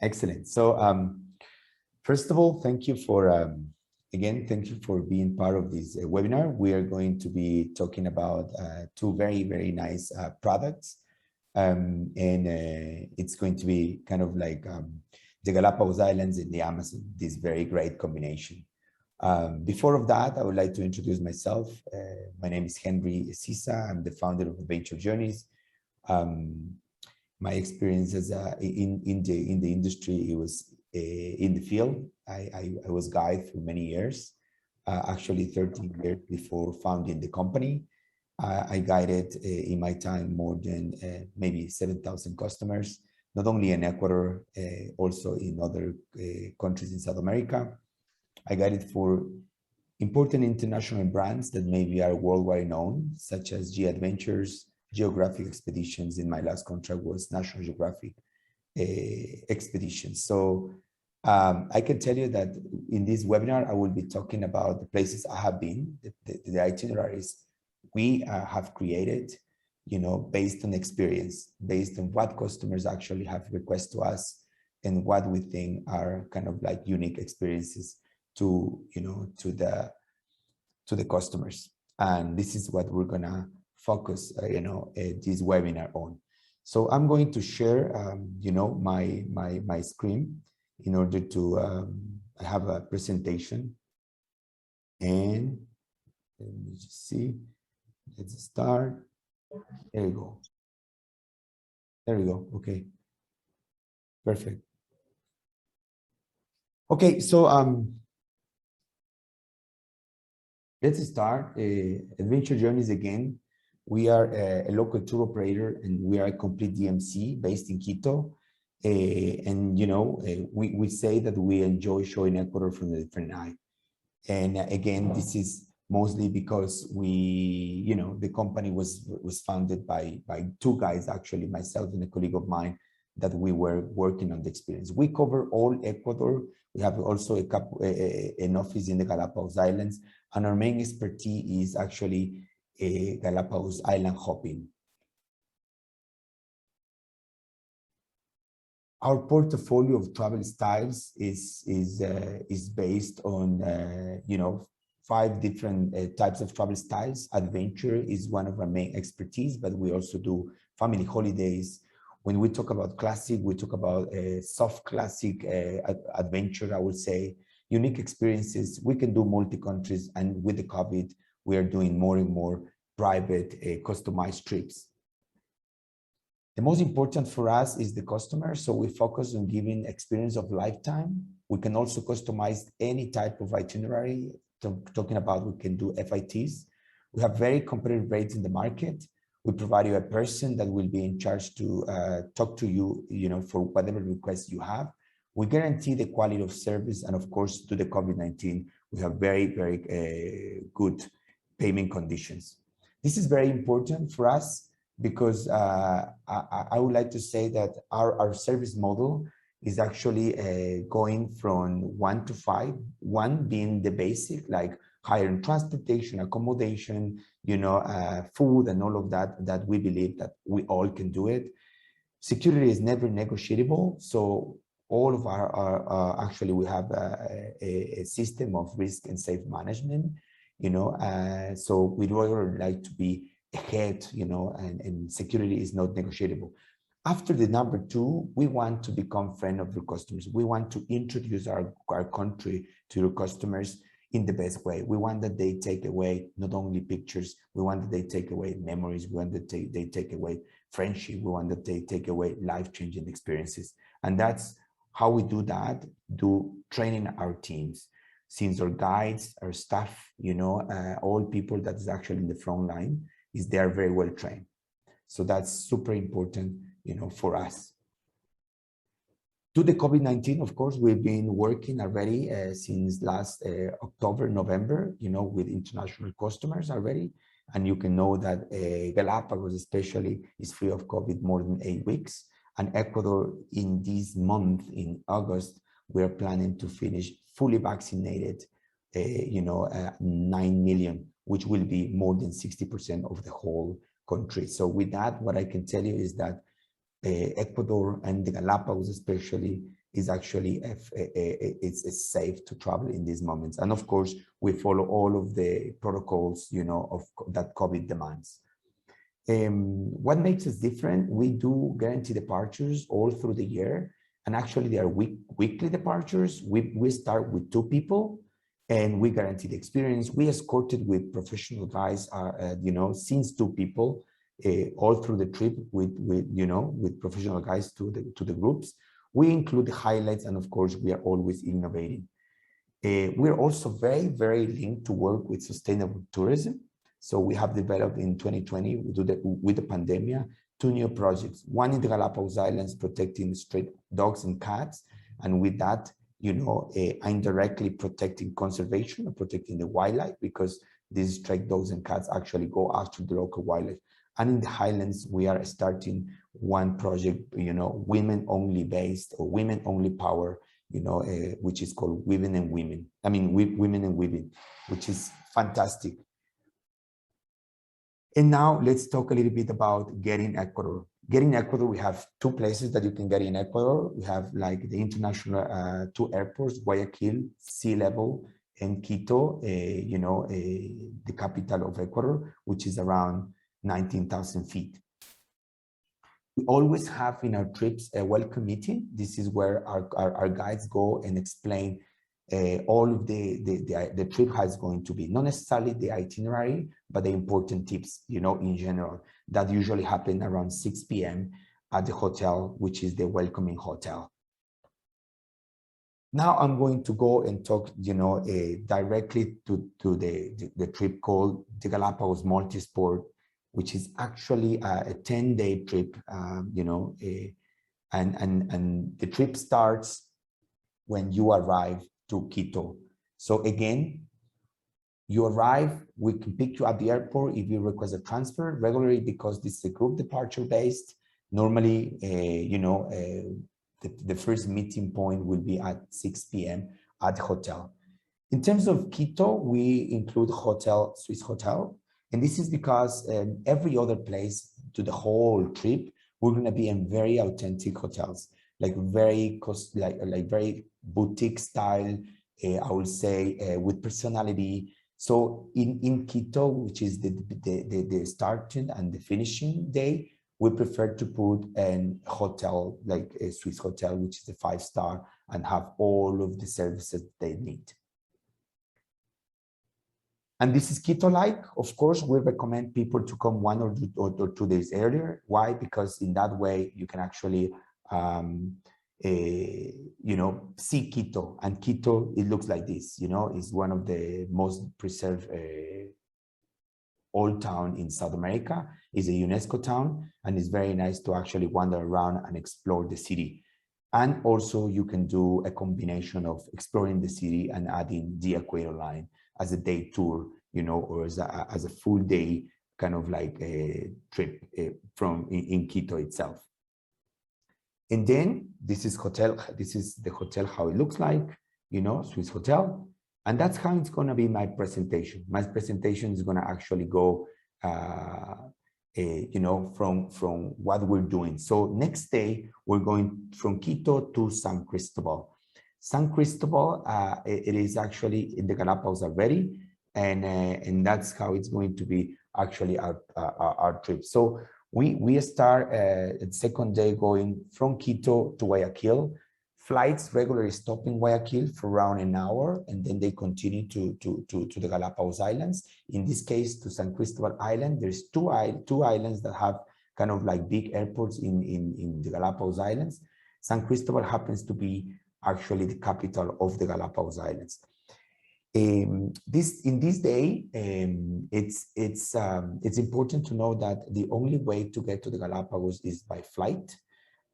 Excellent. So, first of all, thank you for, again, thank you for being part of this webinar. We are going to be talking about two very, very nice products. It's going to be kind of like the Galapagos Islands and the Amazon, this very great combination. Before of that, I would like to introduce myself. My name is Henry Sisa. I'm the founder of Adventure Journeys. My experience as in the industry, it was in the field. I was guide for many years, actually 13 years before founding the company. I guided in my time more than maybe 7,000 customers, not only in Ecuador, also in other countries in South America. I guided for important international brands that maybe are worldwide known, such as G Adventures, Geographic Expeditions. In my last contract was National Geographic Expeditions. So I can tell you that in this webinar, I will be talking about the places I have been, the itineraries we have created, you know, based on experience, based on what customers actually have requested to us and what we think are kind of like unique experiences to, you know, to the customers. And this is what we're gonna focus, this webinar on. So I'm going to share, my screen in order to have a presentation. And let me just see. Let's start. There we go. There we go. Okay. Perfect. Okay, so let's start. Adventure Journeys again. We are a local tour operator and we are a complete DMC based in Quito. We say that we enjoy showing Ecuador from a different eye. And again, this is mostly because the company was founded by two guys, actually, myself and a colleague of mine, that we were working on the experience. We cover all Ecuador. We have also an office in the Galapagos Islands, and our main expertise is actually Galapagos Island hopping. Our portfolio of travel styles is based on 5 different types of travel styles. Adventure is one of our main expertise, but we also do family holidays. When we talk about classic, we talk about soft classic adventure, I would say. Unique experiences, we can do multi-countries, and with the COVID, we are doing more and more private customized trips. The most important for us is the customer, so we focus on giving experience of lifetime. We can also customize any type of itinerary. Talking about, we can do FITs. We have very competitive rates in the market. We provide you a person that will be in charge to talk to you, for whatever request you have. We guarantee the quality of service, and of course, to the COVID-19, we have very, very good payment conditions. This is very important for us because I would like to say that our service model is actually going from 1 to 5, 1 being the basic, like higher transportation, accommodation, food and all of that we believe that we all can do it. Security is never negotiable. So all of our actually, we have a system of risk and safe management, so we'd rather like to be ahead, and security is not negotiable. After the number 2, we want to become friend of your customers. We want to introduce our country to your customers in the best way. We want that they take away not only pictures, we want that they take away memories, we want that they take away friendship, we want that they take away life-changing experiences. And that's how we do that, training our teams. Since our guides, our staff, all people that is actually in the front line, they are very well trained. So that's super important, for us. To the COVID-19, of course, we've been working already since last October, November, with international customers already. And you can know that Galapagos especially is free of COVID more than 8 weeks. And Ecuador in this month, in August, we're planning to finish fully vaccinated, 9 million, which will be more than 60% of the whole country. So with that, what I can tell you is that Ecuador and the Galapagos especially is actually it's safe to travel in these moments. And of course, we follow all of the protocols, you know, that COVID demands. What makes us different? We do guarantee departures all through the year, and actually they are weekly departures. We start with 2 people, and we guarantee the experience. We escorted with professional guides, you know, since 2 people all through the trip with you know, with professional guides to the groups. We include the highlights, and of course, we are always innovating. We're also very linked to work with sustainable tourism. So we have developed in 2020, with the pandemic, 2 new projects. One in the Galapagos Islands, protecting stray dogs and cats. And with that, you know, indirectly protecting conservation or protecting the wildlife, because these stray dogs and cats actually go after the local wildlife. And in the Highlands, we are starting one project, you know, women only based, or women only power, you know, which is called Women and Women. I mean, Women and Women, which is fantastic. And now let's talk a little bit about getting Ecuador. Getting Ecuador, we have 2 places that you can get in Ecuador. We have like the international 2 airports, Guayaquil, sea level, and Quito, you know, the capital of Ecuador, which is around 19,000 feet. We always have in our trips a welcome meeting. This is where our guides go and explain all of the trip, how it's going to be. Not necessarily the itinerary, but the important tips, you know, in general, that usually happen around 6 p.m. at the hotel, which is the welcoming hotel. Now I'm going to go and talk, you know, directly to the trip called the Galapagos Multisport, which is actually a 10-day trip, you know, and the trip starts when you arrive to Quito. So again, you arrive, we can pick you at the airport if you request a transfer regularly, because this is a group departure based. Normally, you know, the first meeting point will be at 6 p.m. at the hotel. In terms of Quito, we include hotel, Swiss hotel. And this is because every other place to the whole trip, we're going to be in very authentic hotels, like very very boutique style, I would say, with personality. So in Quito, which is the starting and the finishing day, we prefer to put a hotel, like a Swiss hotel, which is a 5-star, and have all of the services they need. And this is Quito-like. Of course, we recommend people to come 1 or 2 days earlier. Why? Because in that way, you can actually, you know, see Quito. And Quito, it looks like this, you know, is one of the most preserved old town in South America. It's a UNESCO town, and it's very nice to actually wander around and explore the city. And also you can do a combination of exploring the city and adding the Equator Line as a day tour, you know, or as a full day kind of like a trip in Quito itself. And then this is the hotel, how it looks like, you know, Swiss hotel. And that's how it's going to be my presentation. My presentation is going to actually go, you know, from what we're doing. So next day, we're going from Quito to San Cristobal. San Cristobal, it is actually in the Galapagos already, and that's how it's going to be actually our trip. So we start the second day going from Quito to Guayaquil. Flights regularly stop in Guayaquil for around an hour, and then they continue to the Galapagos Islands. In this case, to San Cristobal Island. There's two islands that have kind of like big airports in the Galapagos Islands. San Cristobal happens to be actually the capital of the Galapagos Islands. In this day, it's important to know that the only way to get to the Galapagos is by flight,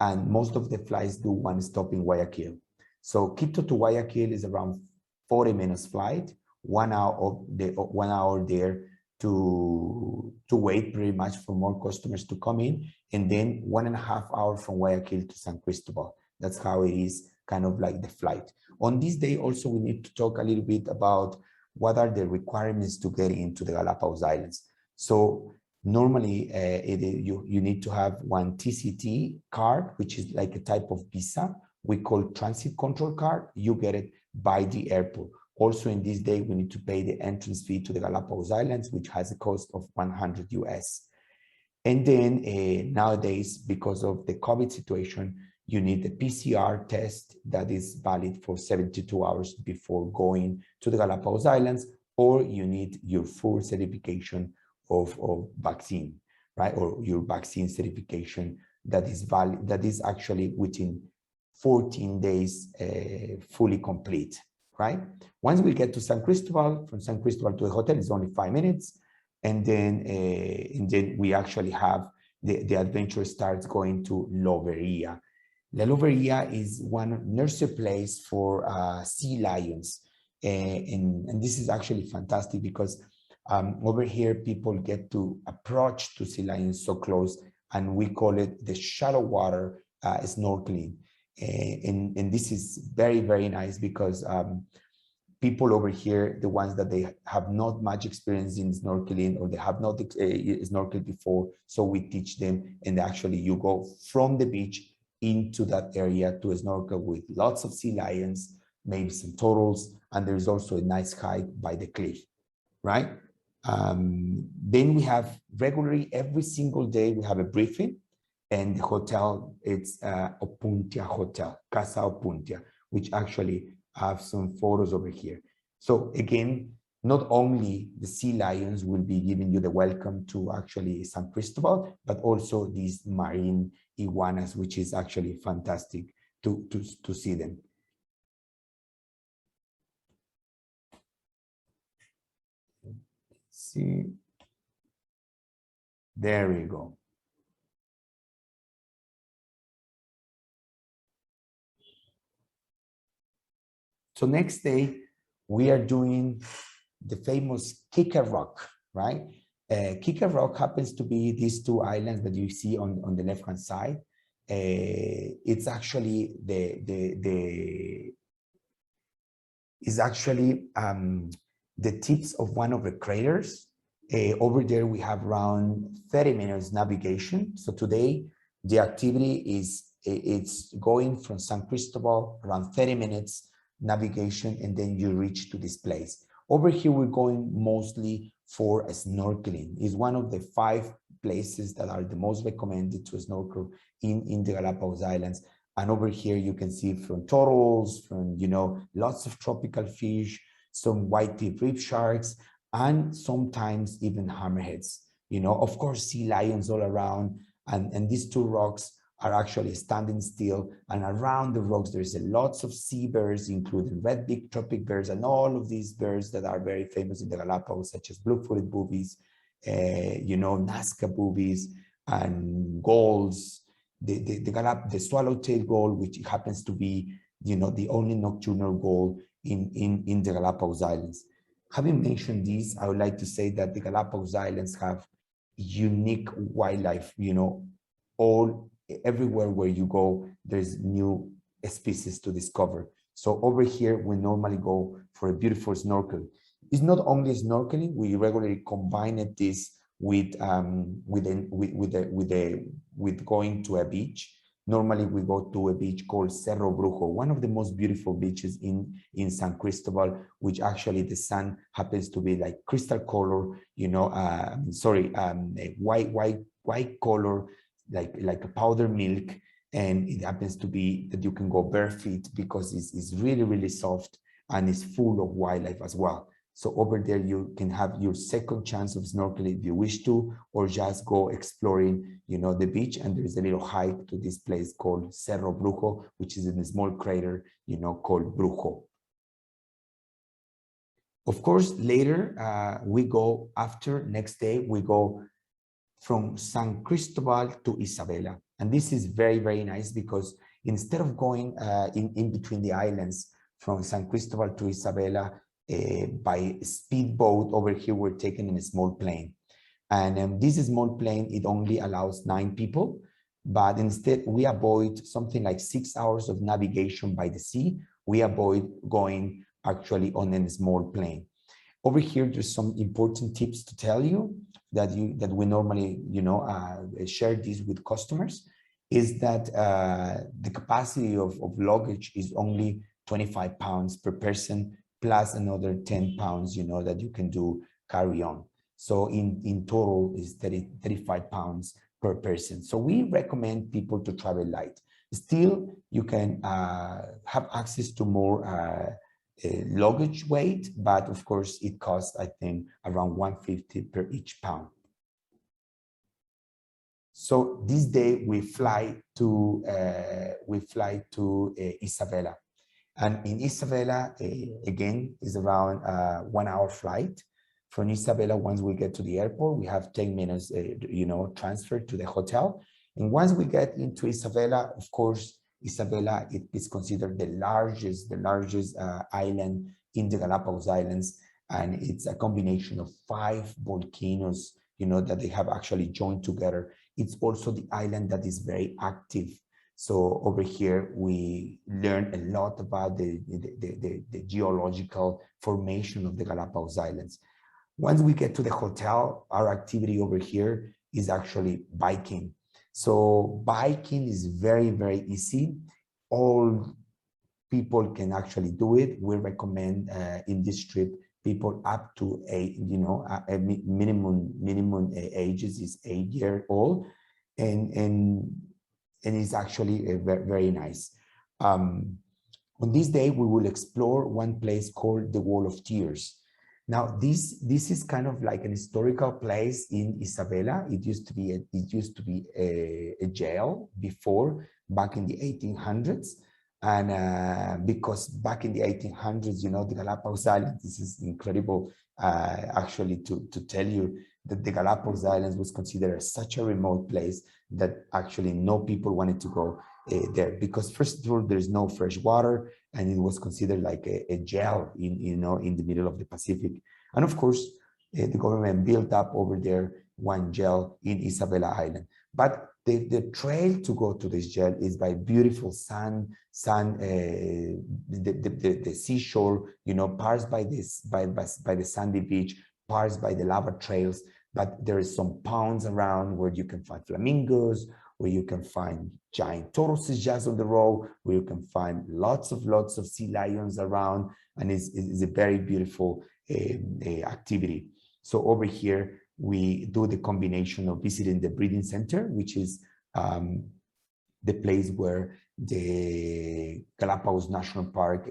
and most of the flights do one stop in Guayaquil. So Quito to Guayaquil is around 40 minutes flight, 1 hour there to wait pretty much for more customers to come in, and then 1.5 hours from Guayaquil to San Cristobal. That's how it is, kind of like the flight. On this day, also, we need to talk a little bit about what are the requirements to get into the Galapagos Islands. So normally, you need to have one TCT card, which is like a type of visa, we call transit control card. You get it by the airport. Also, in this day, we need to pay the entrance fee to the Galapagos Islands, which has a cost of 100 US. And then nowadays, because of the COVID situation, you need a PCR test that is valid for 72 hours before going to the Galapagos Islands, or you need your full certification of vaccine, right? Or your vaccine certification that is valid, that is actually within 14 days fully complete, right? Once we get to San Cristobal, from San Cristobal to the hotel is only 5 minutes. And then we actually have the adventure starts going to Loberia. La Loberia is one nursery place for sea lions. And this is actually fantastic because over here, people get to approach to sea lions so close, and we call it the shallow water snorkeling. And this is very, very nice because people over here, the ones that they have not much experience in snorkeling or they have not snorkeled before, so we teach them, and actually you go from the beach into that area to snorkel with lots of sea lions, maybe some turtles, and there's also a nice hike by the cliff, right? Then we have regularly every single day we have a briefing, and the hotel, it's Opuntia Hotel, Casa Opuntia, which actually have some photos over here. So again, not only the sea lions will be giving you the welcome to actually San Cristobal, but also these marine iguanas, which is actually fantastic to see them. See, there we go. So next day, we are doing the famous Kicker Rock, right? Kicker Rock happens to be these two islands that you see on the left-hand side. It's actually the tips of one of the craters. Over there, we have around 30 minutes navigation. So today, the activity is, it's going from San Cristobal, around 30 minutes navigation, and then you reach to this place. Over here, we're going mostly for snorkeling. It's one of the 5 places that are the most recommended to snorkel in the Galapagos Islands. And over here, you can see from turtles, from, you know, lots of tropical fish, some white-tip reef sharks, and sometimes even hammerheads. You know, of course, sea lions all around. And these 2 rocks are actually standing still, and around the rocks there's lots of seabirds, including red-beaked tropic birds, and all of these birds that are very famous in the Galapagos, such as blue-footed boobies, you know, Nazca boobies, and gulls, the swallowtail gull, which happens to be, you know, the only nocturnal gull in the Galapagos Islands. Having mentioned this, I would like to say that the Galapagos Islands have unique wildlife, you know, everywhere where you go, there's new species to discover. So over here, we normally go for a beautiful snorkel. It's not only snorkeling, we regularly combine this with going to a beach. Normally, we go to a beach called Cerro Brujo, one of the most beautiful beaches in San Cristobal, which actually the sun happens to be like crystal color, you know, a white color, like a powder milk, and it happens to be that you can go barefoot because it's really, really soft, and it's full of wildlife as well. So over there, you can have your second chance of snorkeling if you wish to, or just go exploring, you know, the beach. And there's a little hike to this place called Cerro Brujo, which is in a small crater, you know, called Brujo. Of course, later we go next day, we go from San Cristobal to Isabela. And this is very, very nice because instead of going in between the islands from San Cristobal to Isabela by speedboat, over here we're taking in a small plane. And this small plane, it only allows 9 people, but instead we avoid something like 6 hours of navigation by the sea. We avoid going actually on a small plane. Over here, there's some important tips to tell you that we normally, you know, share these with customers. is that the capacity of luggage is only 25 pounds per person, plus another 10 pounds, that you can do carry on. So in total is 35 pounds per person. So we recommend people to travel light. Still, you can have access to more luggage weight, but of course it costs, I think, around 150 per each pound. So this day we fly to Isabela, and in Isabela again is around 1 hour flight from Isabela. Once we get to the airport, we have 10 minutes, transfer to the hotel. And once we get into Isabela, of course, Isabela it is considered the largest island in the Galapagos Islands, and it's a combination of 5 volcanoes, that they have actually joined together. It's also the island that is very active. So over here, we learn a lot about the geological formation of the Galapagos Islands. Once we get to the hotel, our activity over here is actually biking. So biking is very, very easy. All people can actually do it. We recommend in this trip people up to a minimum ages is 8 years old, and it's actually very, very nice. On this day, we will explore one place called the Wall of Tears. Now, this is kind of like an historical place in Isabela. It used to be a jail before, back in the 1800s. And because back in the 1800s, the Galapagos Islands, this is incredible actually to tell you that the Galapagos Islands was considered such a remote place that actually no people wanted to go there, because first of all, there's no fresh water, and it was considered like a jail in the middle of the Pacific. And of course, the government built up over there one jail in Isabela Island. But the trail to go to this jail is by beautiful the seashore, parts by the sandy beach, parts by the lava trails. But there is some ponds around where you can find flamingos, where you can find giant tortoises just on the road, where you can find lots of sea lions around, and it's a very beautiful activity. So over here, we do the combination of visiting the breeding center, which is the place where the Galapagos National Park,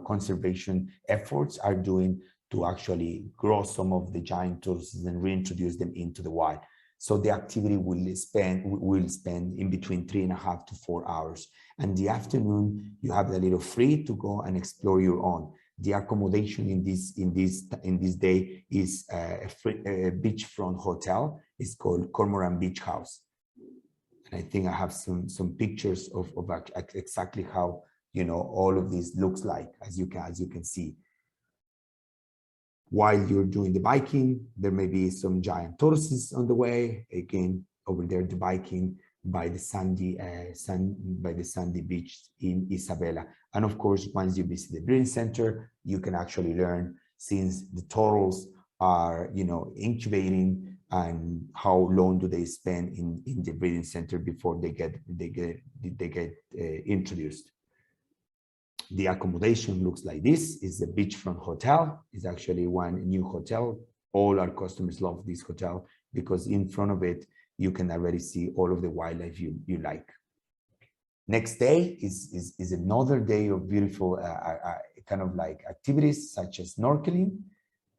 conservation efforts are doing to actually grow some of the giant tortoises and reintroduce them into the wild. So the activity will spend in between 3.5 to 4 hours. And the afternoon, you have a little free to go and explore your own. The accommodation in this day is a beachfront hotel. It's called Cormorant Beach House. And I think I have some pictures of exactly how all of this looks like, as you can see. While you're doing the biking, there may be some giant tortoises on the way. Again, over there, the biking by the sandy beach in Isabela. And of course, once you visit the breeding center, you can actually learn, since the turtles are, incubating, and how long do they spend in the breeding center before they get introduced. The accommodation looks like this. It's a beachfront hotel. It's actually one new hotel. All our customers love this hotel because in front of it, you can already see all of the wildlife you like. Next day is another day of beautiful kind of like activities such as snorkeling.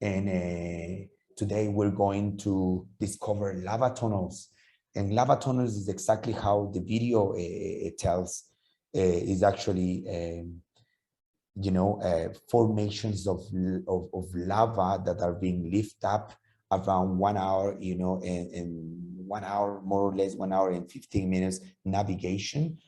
And today we're going to discover lava tunnels. And lava tunnels is exactly how the video tells, is actually formations of lava that are being lifted up around 1 hour, and 1 hour, more or less 1 hour and 15 minutes navigation.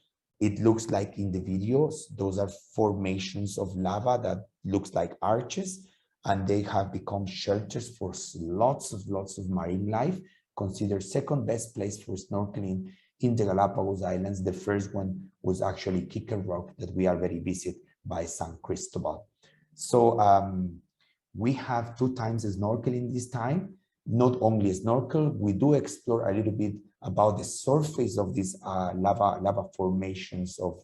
It looks like in the videos, those are formations of lava that looks like arches, and they have become shelters for lots of marine life. Considered second best place for snorkeling in the Galapagos Islands. The first one was actually Kicker Rock that we already visited by San Cristobal. So we have 2 times snorkeling this time. Not only snorkel, we do explore a little bit about the surface of these lava formations of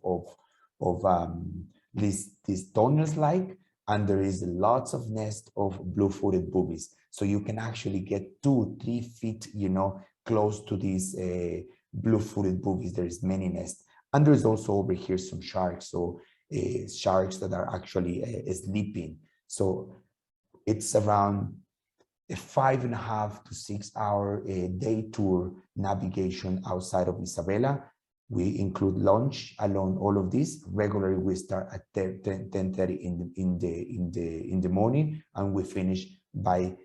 these tunnels like, and there is lots of nests of blue-footed boobies. So you can actually get 2-3 feet, close to these blue-footed boobies. There is many nests. And there's also over here some sharks. So sharks that are actually sleeping. So it's around a 5.5 to 6 hour day tour navigation outside of Isabela. We include lunch along all of this. Regularly, we start at 10:30 in the morning, and we finish by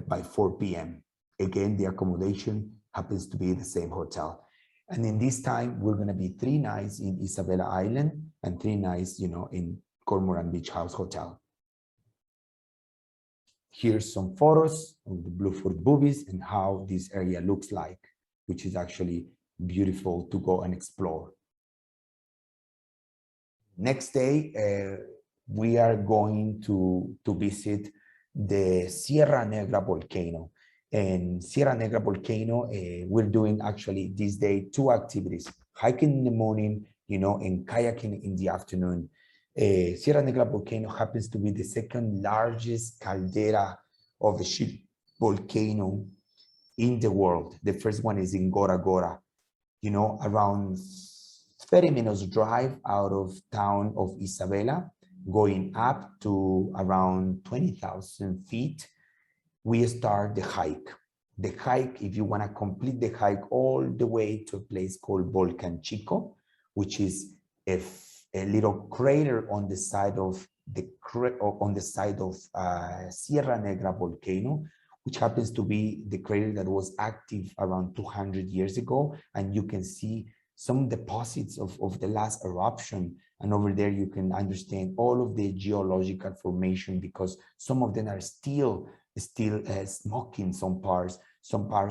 by 4 p.m. Again, the accommodation happens to be the same hotel. And in this time, we're going to be 3 nights in Isabela Island and 3 nights, in Cormorant Beach House Hotel. Here's some photos of the blue-footed boobies and how this area looks like, which is actually beautiful to go and explore. Next day, we are going to visit the Sierra Negra volcano. And Sierra Negra volcano, we're doing actually this day 2 activities: hiking in the morning, and kayaking in the afternoon. Sierra Negra volcano happens to be the 2nd largest caldera of a ship volcano in the world. The first one is in Gora Gora, around 30 minutes drive out of town of Isabela, going up to around 20,000 feet. We start the hike. The hike, if you want to complete the hike all the way to a place called Volcan Chico, which is a little crater on the side of Sierra Negra volcano, which happens to be the crater that was active around 200 years ago. And you can see some deposits of the last eruption. And over there, you can understand all of the geological formation, because some of them are still smoking, some parts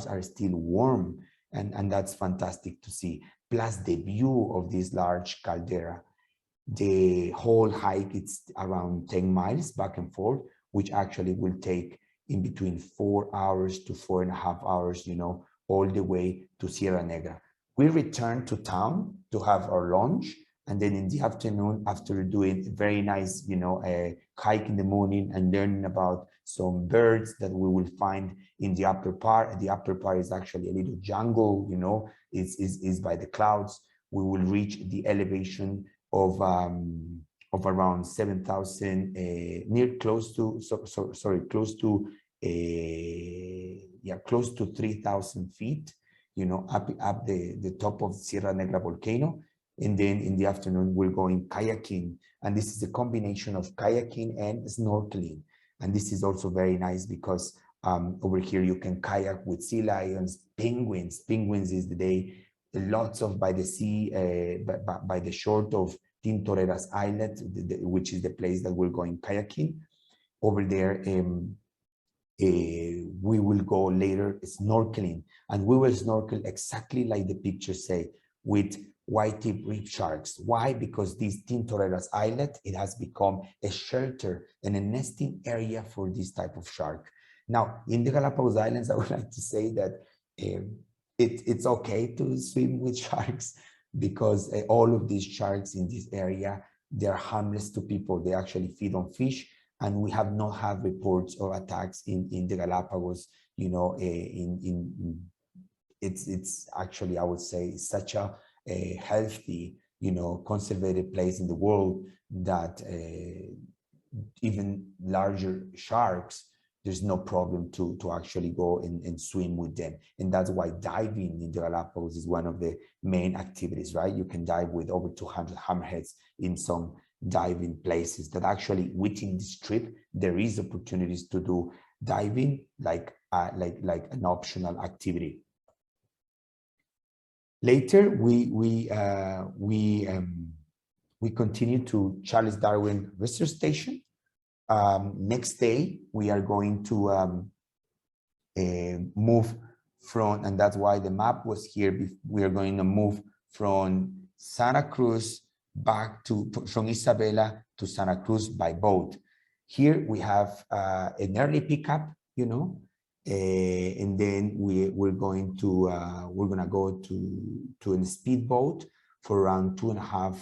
are still warm. And that's fantastic to see. Plus the view of this large caldera. The whole hike, it's around 10 miles back and forth, which actually will take in between 4 hours to 4.5 hours, all the way to Sierra Negra. We return to town to have our lunch. And then in the afternoon, after doing a very nice, hike in the morning and learning about some birds that we will find in the upper part. The upper part is actually a little jungle, is by the clouds. We will reach the elevation of around 7,000, close to 3,000 feet, up the top of Sierra Negra volcano. And then in the afternoon, we're going kayaking. And this is a combination of kayaking and snorkeling. And this is also very nice because over here you can kayak with sea lions, penguins. Penguins is the day, lots of by the sea, by the shore of Tintoreras Islet, which is the place that we're going kayaking. Over there, we will go later snorkeling, and we will snorkel exactly like the pictures say, with white-tip reef sharks. Why? Because this Tintoreras Islet, it has become a shelter and a nesting area for this type of shark. Now, in the Galapagos Islands, I would like to say that it's okay to swim with sharks, because all of these sharks in this area, they're harmless to people. They actually feed on fish, and we have not had reports or attacks in the Galapagos. It's actually, I would say, such a healthy, conservative place in the world that even larger sharks, there's no problem to actually go and swim with them. And that's why diving in the Galapagos is one of the main activities, right? You can dive with over 200 hammerheads in some diving places that actually within this trip, there is opportunities to do diving like an optional activity. Later, we continue to Charles Darwin Research Station. Next day, we are going to move from, and that's why the map was here. We are going to move from Santa Cruz back from Isabela to Santa Cruz by boat. Here we have an early pickup, and then we're going to go to a speedboat for around 2.5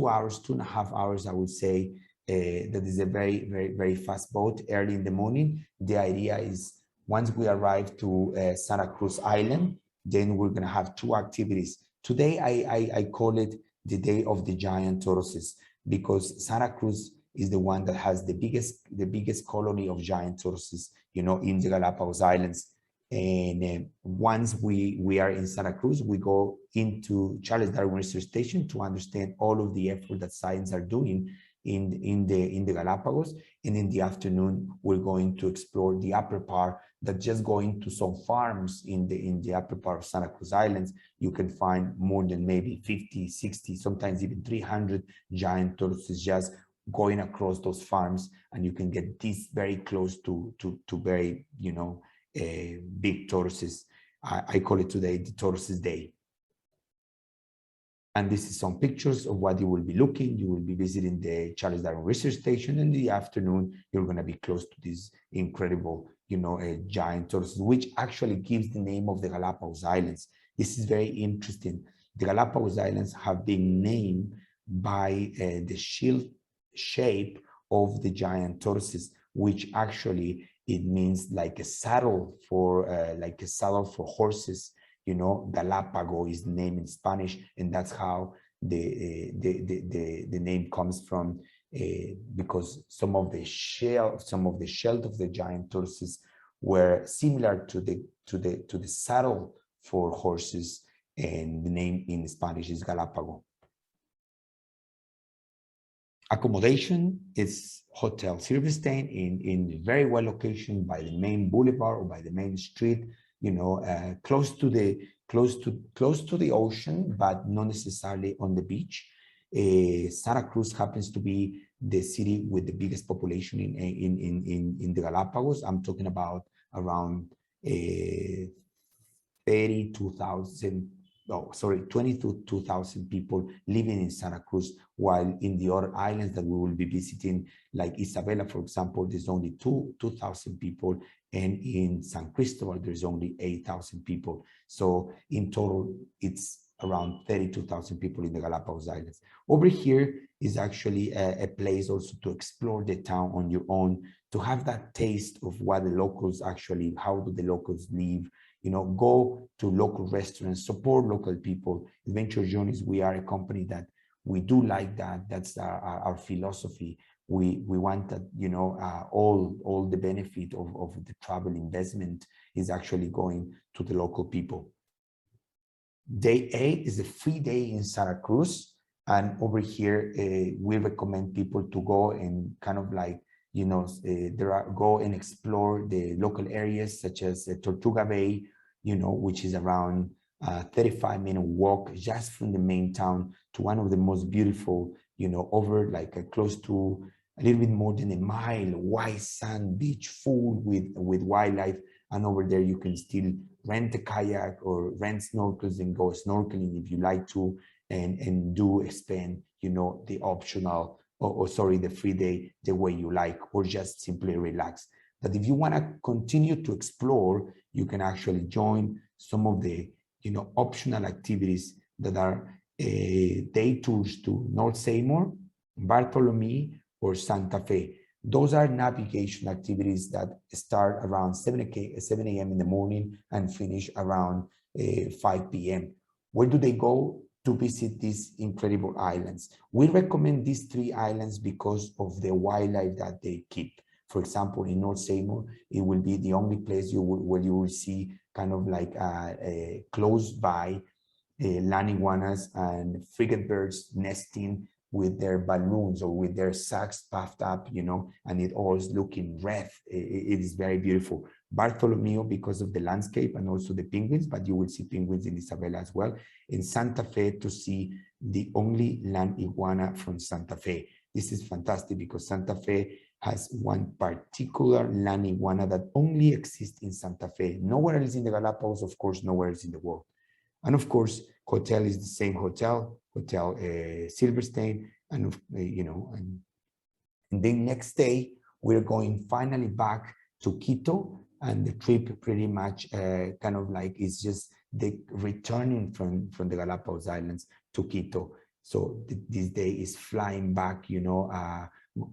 hours, 2.5 hours, I would say. That is a very fast boat early in the morning. The idea is once we arrive to Santa Cruz Island, then we're going to have two activities. Today, I call it the Day of the Giant Tortoises, because Santa Cruz is the one that has the biggest colony of giant tortoises, in the Galapagos Islands. And once we are in Santa Cruz, we go into Charles Darwin Research Station to understand all of the effort that science are doing in the Galapagos. And in the afternoon, we're going to explore the upper part, that just going to some farms in the upper part of Santa Cruz Islands. You can find more than maybe 50, 60, sometimes even 300 giant tortoises just going across those farms, and you can get this very close to very, big tortoises. I call it today the Tortoises Day. And this is some pictures of what you will be looking. You will be visiting the Charles Darwin Research Station. In the afternoon, you're going to be close to this incredible, giant tortoise, which actually gives the name of the Galapagos Islands. This is very interesting. The Galapagos Islands have been named by the shield shape of the giant tortoises, which actually it means like a saddle for horses. Galapagos is the name in Spanish, and that's how the name comes from, because some of the shell of the giant tortoises were similar to the saddle for horses, and the name in Spanish is Galapagos. Accommodation is Hotel Silverstein in very well location by the main boulevard or by the main street, close to the ocean, but not necessarily on the beach. Santa Cruz happens to be the city with the biggest population in the Galapagos. I'm talking about around 22,000 people living in Santa Cruz, while in the other islands that we will be visiting, like Isabela, for example, there's only 2,000 people, and in San Cristobal, there's only 8,000 people. So in total, it's around 32,000 people in the Galapagos Islands. Over here is actually a place also to explore the town on your own, to have that taste of what the locals actually, how do the locals live, go to local restaurants, support local people. Adventure Journeys, we are a company that we do like that. That's our philosophy. We want that, all the benefit of the travel investment is actually going to the local people. Day 8 is a free day in Santa Cruz. And over here, we recommend people to go and kind of like, go and explore the local areas such as Tortuga Bay, which is around 35-minute walk just from the main town to one of the most beautiful, over like close to a little bit more than a mile, white sand beach full with wildlife. And over there, you can still rent a kayak or rent snorkels and go snorkeling if you like to, and do spend, the optional, the free day the way you like, or just simply relax. But if you want to continue to explore, you can actually join some of the, optional activities that are day tours to North Seymour, Bartholomew, or Santa Fe. Those are navigation activities that start around 7 a.m. in the morning and finish around 5 p.m. Where do they go to visit these incredible islands? We recommend these 3 islands because of the wildlife that they keep. For example, in North Seymour, it will be the only place where you will see kind of like close by land iguanas and frigate birds nesting with their balloons or with their sacks puffed up, and it all is looking red. It is very beautiful. Bartholomew, because of the landscape and also the penguins, but you will see penguins in Isabela as well. In Santa Fe, to see the only land iguana from Santa Fe. This is fantastic because Santa Fe has one particular land iguana that only exists in Santa Fe. Nowhere else in the Galapagos, of course, nowhere else in the world. And of course, hotel is the same hotel Silverstein, and and then next day we're going finally back to Quito, and the trip pretty much kind of like is just the returning from the Galapagos Islands to Quito. So this day is flying back, you know,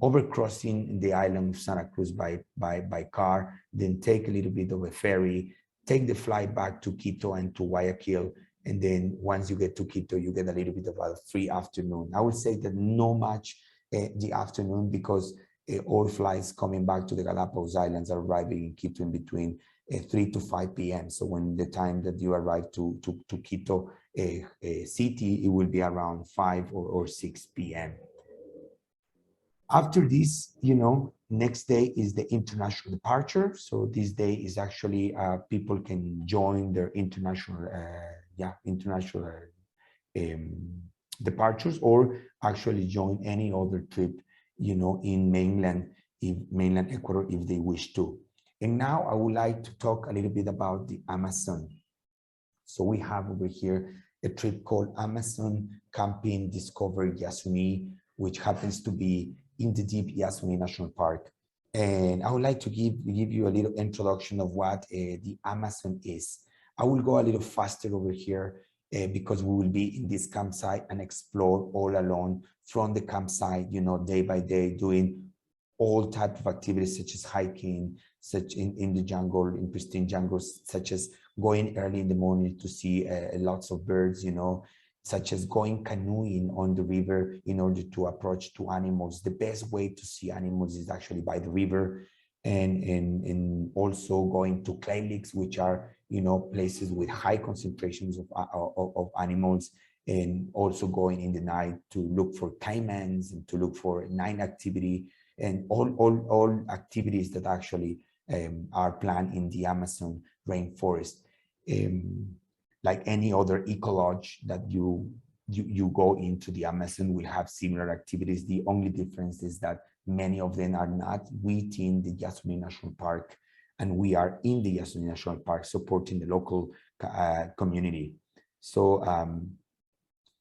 overcrossing the island of Santa Cruz by car, then take a little bit of a ferry, take the flight back to Quito and to Guayaquil. And then once you get to Quito, you get a little bit of a free afternoon. I would say that no much the afternoon, because all flights coming back to the Galapagos Islands are arriving in Quito in between 3 to 5 p.m. So when the time that you arrive to Quito city, it will be around 5 or 6 p.m. After this, you know, next day is the international departure. So this day is actually people can join their international, international departures, or actually join any other trip, you know, in mainland Ecuador if they wish to. And now I would like to talk a little bit about the Amazon. So we have over here a trip called Amazon Camping Discover Yasuni, which happens to be in the deep Yasuni National Park. And I would like to give you a little introduction of what the Amazon is. I will go a little faster over here because we will be in this campsite and explore all alone from the campsite, you know, day by day, doing all types of activities such as hiking, such in the jungle, in pristine jungles, such as going early in the morning to see lots of birds, you know, such as going canoeing on the river in order to approach to animals. The best way to see animals is actually by the river, and also going to clay lakes, which are, you know, places with high concentrations of animals, and also going in the night to look for caimans and to look for night activity, and all activities that actually are planned in the Amazon rainforest. Like any other eco-lodge that you go into the Amazon will have similar activities. The only difference is that many of them are not within the Yasuni National Park, and we are in the Yasuni National Park supporting the local community. So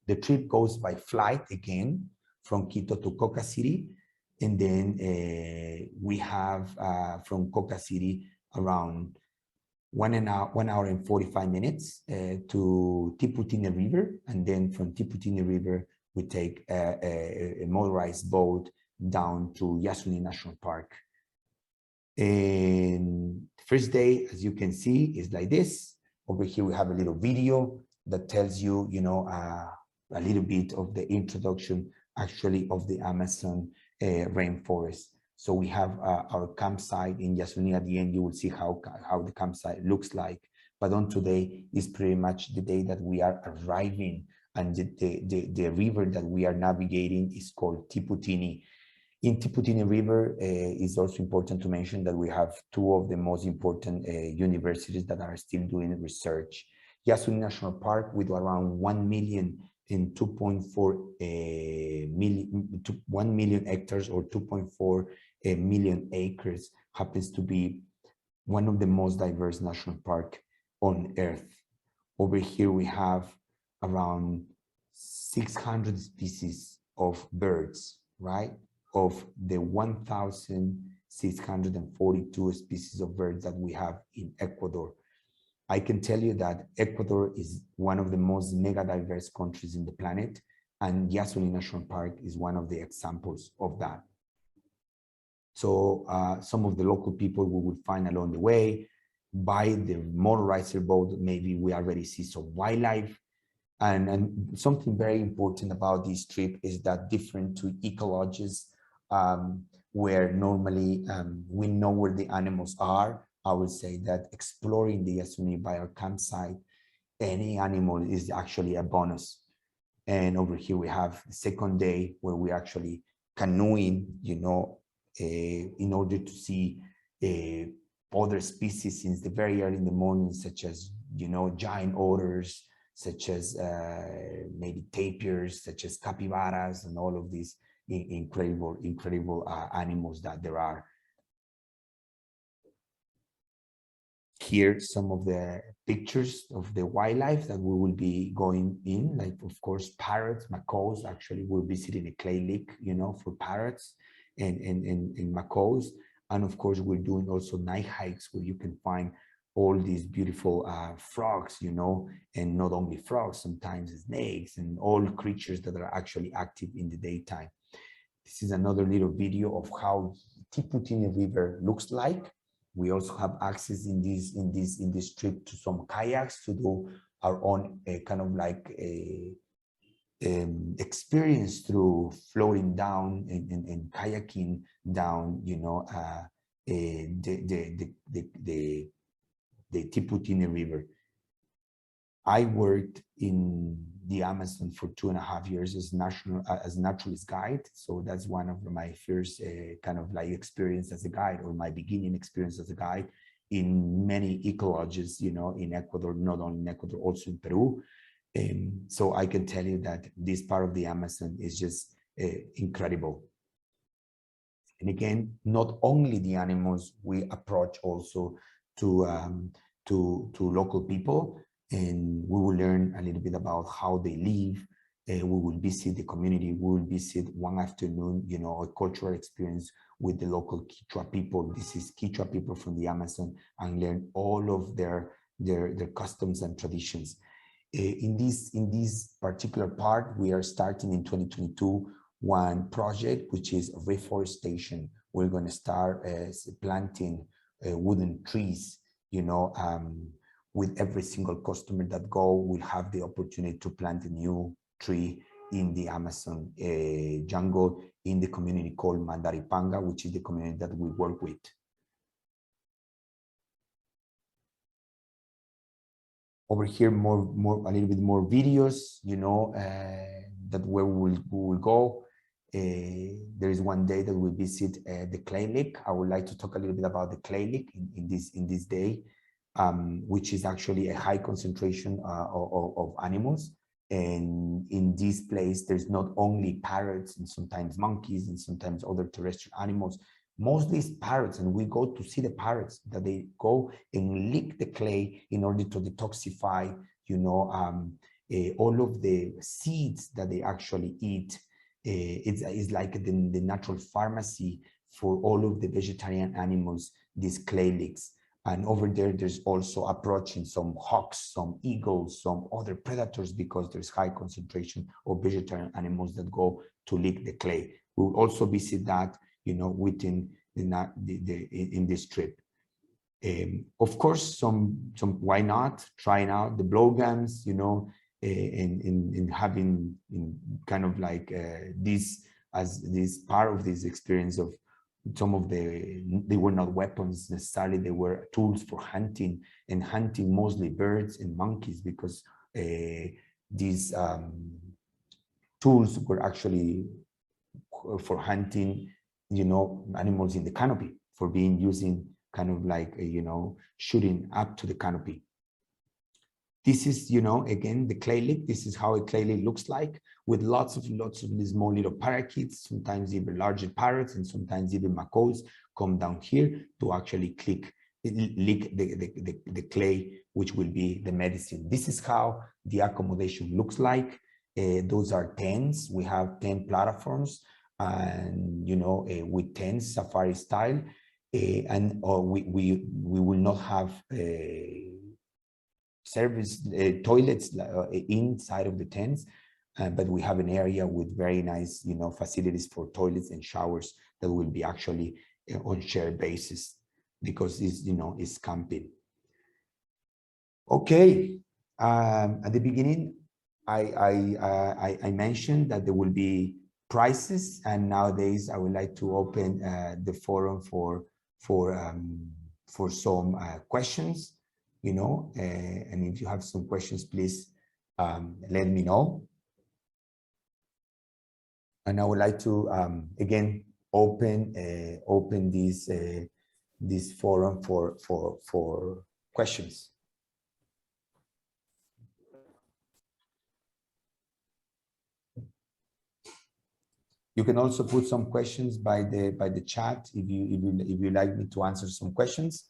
the trip goes by flight again from Quito to Coca City, and then we have from Coca City around 1 hour and 45 minutes to Tiputine River, and then from Tiputine River we take a motorized boat down to Yasuni National Park. And the first day, as you can see, is like this. Over here we have a little video that tells you, you know, a little bit of the introduction actually of the Amazon rainforest. So we have our campsite in Yasuni. At the end, you will see how the campsite looks like. But on today is pretty much the day that we are arriving, and the river that we are navigating is called Tiputini. In Tiputini River, it's also important to mention that we have two of the most important universities that are still doing research. Yasuni National Park, with around 1 million and 2.4 1 million hectares or 2.4 million acres, happens to be one of the most diverse national parks on earth. Over here we have around 600 species of birds, right? Of the 1,642 species of birds that we have in Ecuador. I can tell you that Ecuador is one of the most mega diverse countries in the planet, and Yasuni National Park is one of the examples of that. So some of the local people we would find along the way, by the motorized boat, maybe we already see some wildlife. And something very important about this trip is that different to eco-lodges, where normally we know where the animals are, I would say that exploring the Yasuni by our campsite, any animal is actually a bonus. And over here we have the second day where we actually canoeing, you know, in order to see other species since the very early in the morning, such as, you know, giant otters, such as maybe tapirs, such as capybaras, and all of these incredible animals that there are. Here, some of the pictures of the wildlife that we will be going in, like, of course, parrots, macaws. Actually, we're visiting a clay lake, you know, for parrots and macaws. And of course, we're doing also night hikes where you can find all these beautiful frogs, you know, and not only frogs, sometimes snakes and all creatures that are actually active in the daytime. This is another little video of how Tiputine River looks like. We also have access in this trip to some kayaks to do our own kind of like a experience through floating down and kayaking down, you know, the Tiputine River. I worked in the Amazon for 2.5 years as naturalist guide. So that's one of my first kind of like experience as a guide, or my beginning experience as a guide in many ecologies, you know, in Ecuador, not only in Ecuador, also in Peru. So I can tell you that this part of the Amazon is just incredible. And again, not only the animals, we approach also to local people, and we will learn a little bit about how they live. We will visit the community. We will visit one afternoon, you know, a cultural experience with the local Quechua people. This is Quechua people from the Amazon, and learn all of their customs and traditions. In this particular part, we are starting in 2022 one project, which is reforestation. We're going to start planting wooden trees, you know, with every single customer that go will have the opportunity to plant a new tree in the Amazon jungle in the community called Mandaripanga, which is the community that we work with. Over here, a little bit more videos, you know, that where we will go. There is one day that we visit the clay lake. I would like to talk a little bit about the clay lake in this day, which is actually a high concentration of animals. And in this place, there's not only parrots and sometimes monkeys and sometimes other terrestrial animals. Mostly it's parrots, and we go to see the parrots that they go and lick the clay in order to detoxify, you know, all of the seeds that they actually eat. It's like the natural pharmacy for all of the vegetarian animals, these clay licks. And over there, there's also approaching some hawks, some eagles, some other predators, because there's high concentration of vegetarian animals that go to lick the clay. We'll also visit that, you know, within in this trip. Of course, some why not trying out the blowguns, you know, in having kind of like this as this part of this experience of some of they were not weapons necessarily, they were tools for hunting, and hunting mostly birds and monkeys, because these tools were actually for hunting, you know, animals in the canopy, for being using kind of like, you know, shooting up to the canopy. This is, you know, again, the clay lake. This is how a clay lake looks like, with lots of these small little parakeets, sometimes even larger parrots, and sometimes even macaws come down here to actually lick the clay, which will be the medicine. This is how the accommodation looks like. Those are tents. We have 10 platforms, and, you know, with tents, safari style, and we will not have service toilets inside of the tents, but we have an area with very nice, you know, facilities for toilets and showers that will be actually on shared basis, because it's, you know, it's camping. Okay, at the beginning, I mentioned that there will be prizes, and nowadays I would like to open the forum for some questions, you know, and if you have some questions, please let me know. And I would like to again open this forum for questions. You can also put some questions by the chat if you like me to answer some questions.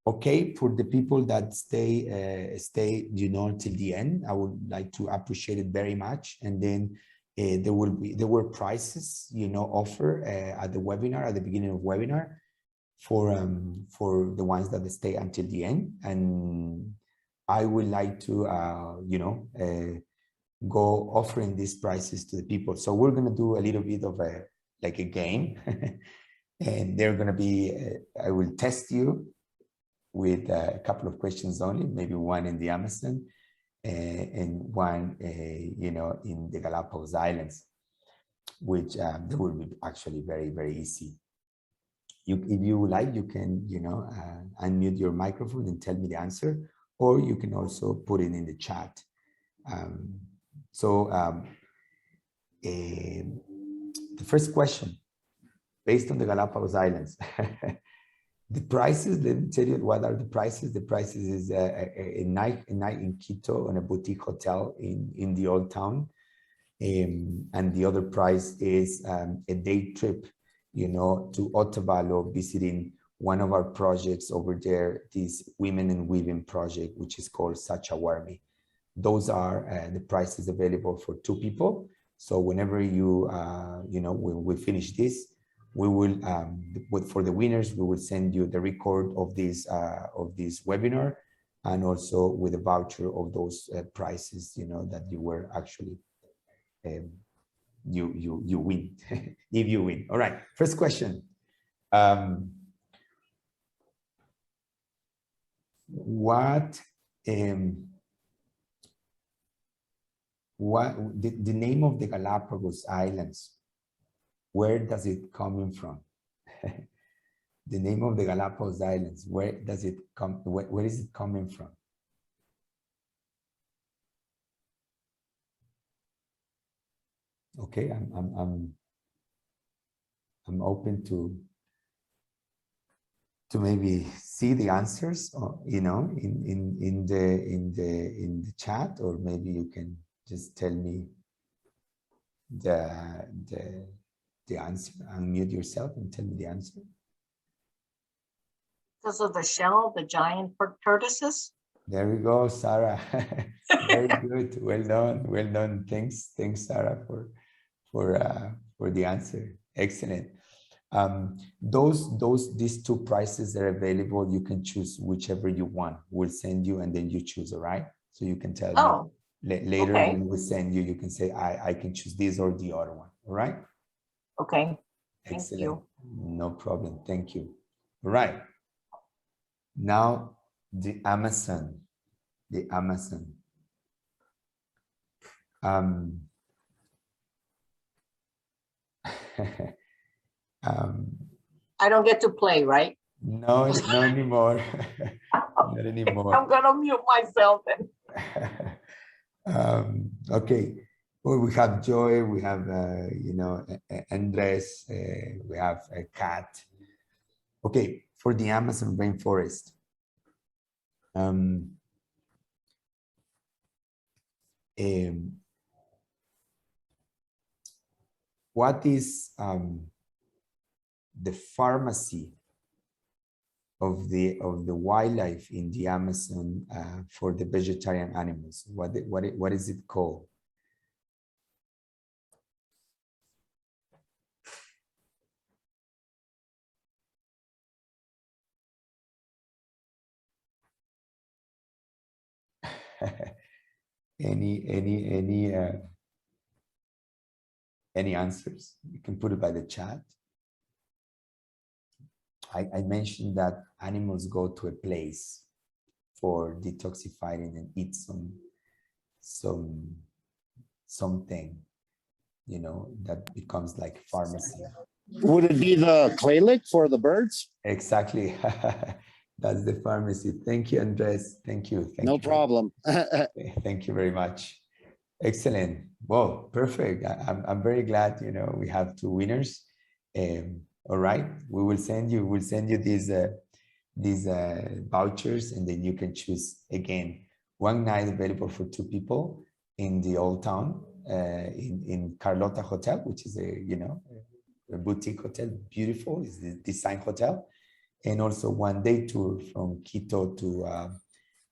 Okay, for the people that stay, you know, till the end, I would like to appreciate it very much. And then there were prizes, you know, offered at the webinar, at the beginning of webinar, for the ones that stay until the end. And I would like to, you know, go offering these prizes to the people. So we're going to do a little bit of a game, and they're going to be, I will test you with a couple of questions only, maybe one in the Amazon and one, you know, in the Galapagos Islands, which they will be actually very, very easy. If you like, you can, you know, unmute your microphone and tell me the answer, or you can also put it in the chat. The first question, based on the Galapagos Islands, the prices, let me tell you what are the prices. The prices is a night in Quito on a boutique hotel in the old town. And the other price is a day trip, you know, to Otavalo, visiting one of our projects over there, this Women and Weaving project, which is called Sachawarmi. Those are the prices available for 2 people. So whenever you, you know, when we finish this, we will, for the winners, we will send you the record of this webinar, and also with a voucher of those prices, you know, that you were actually, you win, if you win. All right, first question. What the name of the Galapagos Islands, where does it coming from? The name of the Galapagos Islands, where does it come, where is it coming from? Okay, I'm open to maybe see the answers, or, you know, in the chat, or maybe you can just tell me the answer. Unmute yourself and tell me the answer. Because of the shell, the giant tortoises. There we go, Sarah. Very good. Well done. Well done. Thanks, Sarah, for the answer. Excellent. These 2 prices are available. You can choose whichever you want. We'll send you, and then you choose. All right. So you can tell me later, okay, when we send you. You can say I can choose this or the other one. All right. Okay. Excellent. Thank you. No problem. Thank you. All right. Now the Amazon. The Amazon. I don't get to play, right? No, not anymore. Not anymore. I'm gonna mute myself then. Okay. Well, we have Joy. We have you know, Andres. We have a Cat. Okay, for the Amazon rainforest. What is the pharmacy of the wildlife in the Amazon for the vegetarian animals? What is it called? Any answers? You can put it by the chat. I mentioned that animals go to a place for detoxifying and eat something, you know, that becomes like pharmacy. Would it be the clay lick for the birds? Exactly. That's the pharmacy. Thank you, Andres. Thank you. No problem. Thank you very much. Excellent. Well, perfect. I'm very glad, you know, we have 2 winners. All right, we'll send you these vouchers, and then you can choose again 1 night available for 2 people in the old town, in Carlota Hotel, which is a boutique hotel, beautiful, it's the design hotel, and also 1 day tour from Quito to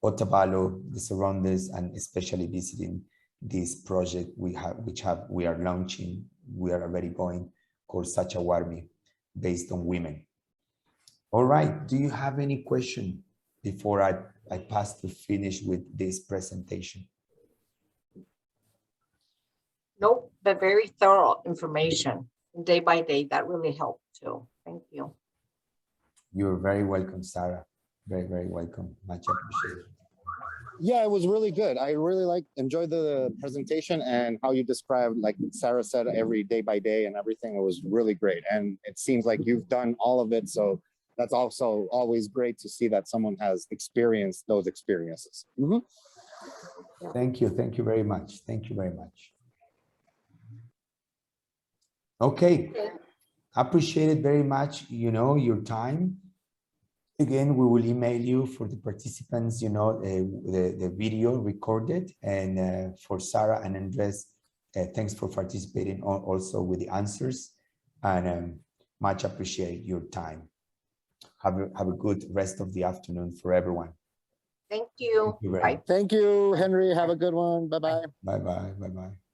Otavalo, the surroundings, and especially visiting this project we are launching, we are already going, called Sacha Warmi, based on women. All right, do you have any question before I pass to finish with this presentation? Nope, but very thorough information, day by day. That really helped too. Thank you. You're very welcome, Sarah. Very, very welcome. Much appreciated. Yeah, it was really good. I really enjoyed the presentation and how you described, like Sarah said, every day by day and everything. It was really great. And it seems like you've done all of it. So that's also always great to see that someone has experienced those experiences. Mhm. Thank you. Thank you very much. Thank you very much. Okay. Appreciate it very much, your time. Again, we will email you for the participants, the video recorded. And for Sarah and Andres, thanks for participating also with the answers. And much appreciate your time. Have a good rest of the afternoon for everyone. Thank you. Thank you very Bye. much. Thank you, Henry. Have a good one. Bye-bye. Bye-bye. Bye-bye.